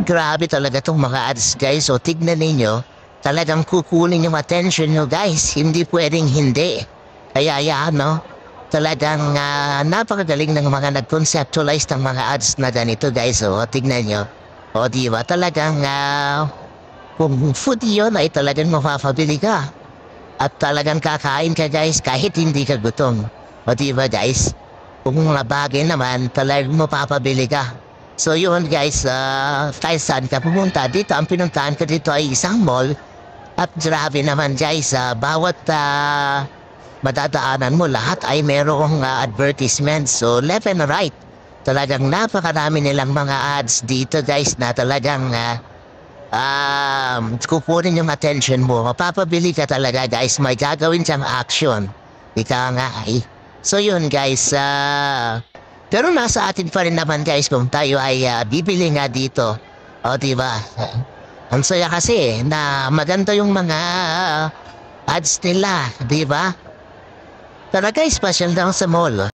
Grabe talaga tong mga ads guys. So tignan ninyo, talagang kukunin yung attention nyo guys. Hindi pwedeng hindi. Kaya yan no, talagang napakagaling ng mga nag-conceptualize ng mga ads na ganito guys. O tignan nyo. O diba talagang kung food yun ay talagang mapapabili ka. At talagang kakain ka guys kahit hindi ka gutom. O diba guys? Kung mga bagay naman talagang mapapabili ka. So yun guys, kahit saan ka pumunta dito, ang pinuntahan ko dito ay isang mall. At grabe naman guys, bawat madadaanan mo lahat ay merong advertisement. So left and right, talagang napakarami nilang mga ads dito guys na talagang kukunin yung attention mo. Mapapabili ka talaga guys, may gagawin siyang action. Ika nga ay. So yun guys, pero nasa atin pa rin naman guys kung tayo ay bibili nga dito. O diba? Ang saya kasi na maganda yung mga ads nila, diba? Tara guys, pasyal lang sa mall.